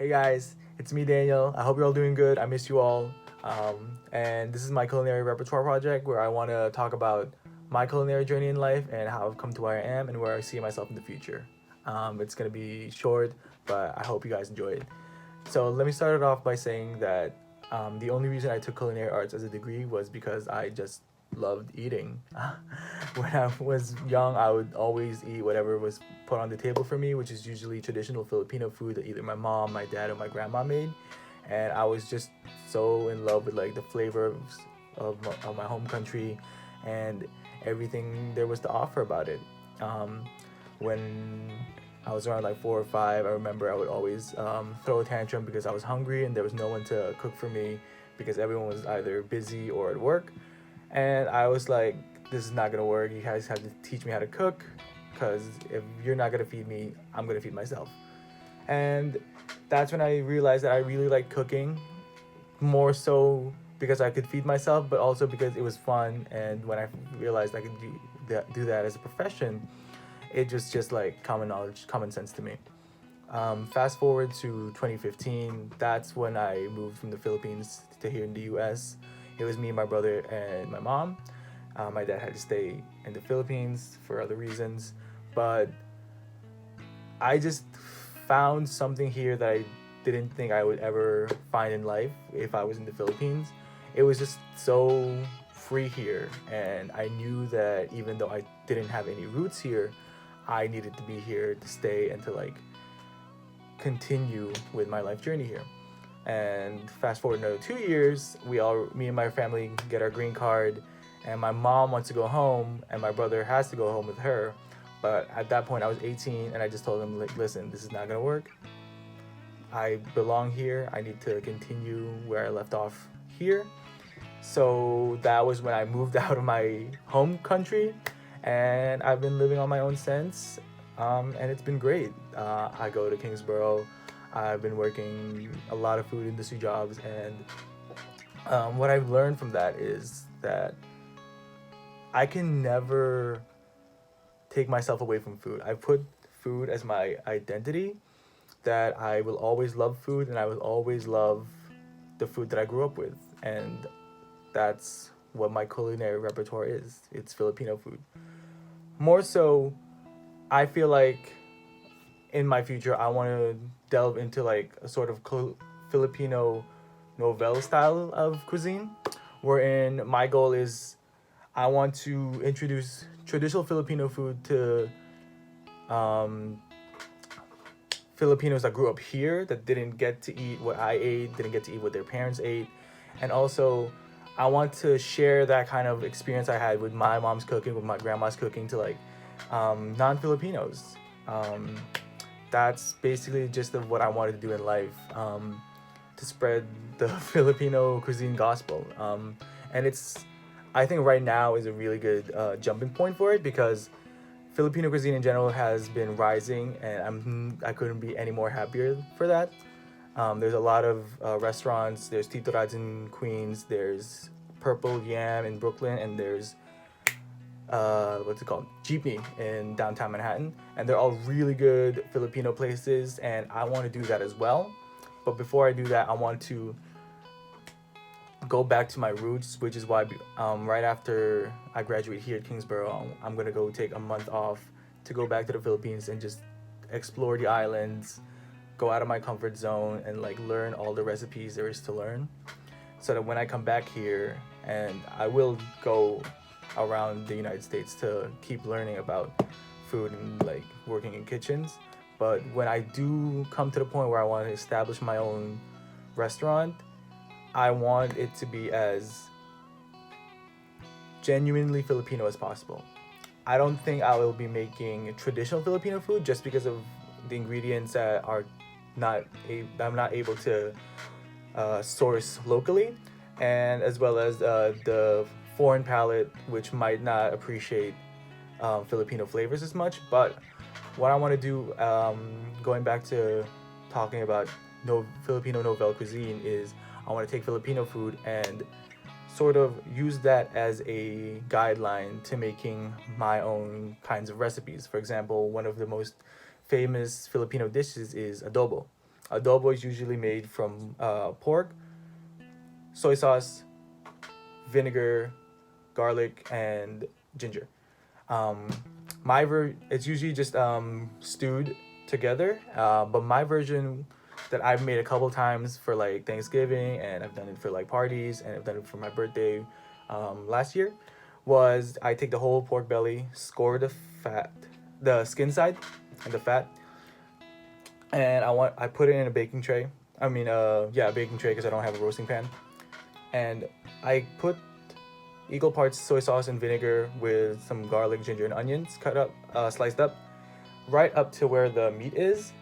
Hey guys, it's me Daniel. I hope you're all doing good. I miss you all. And this is my culinary repertoire project where I want to talk about my culinary journey in life and how I've come to where I am and where I see myself in the future. It's going to be short, but I hope you guys enjoy it. So let me start it off by saying that the only reason I took culinary arts as a degree was because I just loved eating. When I was young, I would always eat whatever was put on the table for me, which is usually traditional Filipino food that either my mom, my dad, or my grandma made. And I was just so in love with like the flavors of my home country and everything there was to offer about it. Um, when I was around like 4 or 5, I remember I would always throw a tantrum because I was hungry and there was no one to cook for me because everyone was either busy or at work. And I was like, this is not gonna work. You guys have to teach me how to cook because if you're not gonna feed me, I'm gonna feed myself. And that's when I realized that I really like cooking more so because I could feed myself, but also because it was fun. And when I realized I could do that as a profession, it just like common knowledge, common sense to me. Fast forward to 2015, that's when I moved from the Philippines to here in the US. It was me, my brother, and my mom. My dad had to stay in the Philippines for other reasons, but I just found something here that I didn't think I would ever find in life if I was in the Philippines. It was just so free here, and I knew that even though I didn't have any roots here, I needed to be here to stay and to like continue with my life journey here. And fast forward another 2 years, me and my family get our green card, and my mom wants to go home, and my brother has to go home with her. But at that point, I was 18, and I just told him, like, listen, this is not gonna work. I belong here. I need to continue where I left off here. So that was when I moved out of my home country, and I've been living on my own since. And it's been great. I go to Kingsborough. I've been working a lot of food industry jobs, and what I've learned from that is that I can never take myself away from food. I put food as my identity, that I will always love food and I will always love the food that I grew up with. And that's what my culinary repertoire is. It's Filipino food. More so, I feel like in my future, I want to delve into like a sort of Filipino novel style of cuisine, wherein my goal is I want to introduce traditional Filipino food to um, Filipinos that grew up here that didn't get to eat what I ate, didn't get to eat what their parents ate, and also I want to share that kind of experience I had with my mom's cooking, with my grandma's cooking to like non-Filipinos. Um, that's basically just of what I wanted to do in life, to spread the Filipino cuisine gospel. And I think right now is a really good jumping point for it because Filipino cuisine in general has been rising, and I couldn't be any more happier for that. There's a lot of restaurants. There's Tito Rad's in Queens. There's Purple Yam in Brooklyn, and there's what's it called? Jeepney in downtown Manhattan, and they're all really good Filipino places, and I want to do that as well. But before I do that, I want to go back to my roots, which is why right after I graduate here at Kingsborough, I'm gonna go take a month off to go back to the Philippines and just explore the islands, go out of my comfort zone, and like learn all the recipes there is to learn, so that when I come back here, and I will go around the United States to keep learning about food and like working in kitchens. But when I do come to the point where I want to establish my own restaurant, I want it to be as genuinely Filipino as possible. I don't think I will be making traditional Filipino food just because of the ingredients that are I'm not able to source locally, and as well as the foreign palate, which might not appreciate Filipino flavors as much. But what I want to do, going back to talking about Filipino novel cuisine, is I want to take Filipino food and sort of use that as a guideline to making my own kinds of recipes. For example, one of the most famous Filipino dishes is adobo. Adobo is usually made from pork, soy sauce, vinegar, garlic, and ginger. Um, it's usually just stewed together. But my version that I've made a couple times for like Thanksgiving, and I've done it for like parties, and I've done it for my birthday last year, was I take the whole pork belly, score the skin side, and the fat, and I put it in a baking tray. I mean, yeah, a baking tray because I don't have a roasting pan, and I put equal parts soy sauce and vinegar with some garlic, ginger, and onions cut up, sliced up, right up to where the meat is,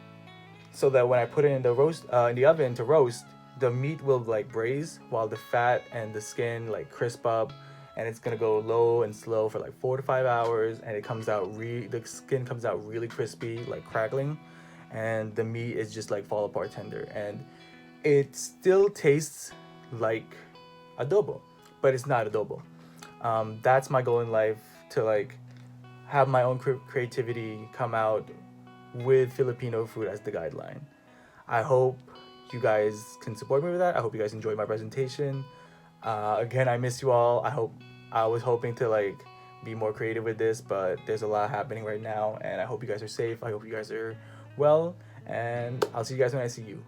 so that when I put it in in the oven to roast, the meat will like braise while the fat and the skin like crisp up, and it's gonna go low and slow for like 4 to 5 hours, and the skin comes out really crispy, like crackling, and the meat is just like fall apart tender, and it still tastes like adobo, but it's not adobo. That's my goal in life, to like have my own creativity come out with Filipino food as the guideline. I hope you guys can support me with that. I hope you guys enjoyed my presentation. Again, I miss you all. I was hoping to like be more creative with this, but there's a lot happening right now, and I hope you guys are safe. I hope you guys are well, and I'll see you guys when I see you.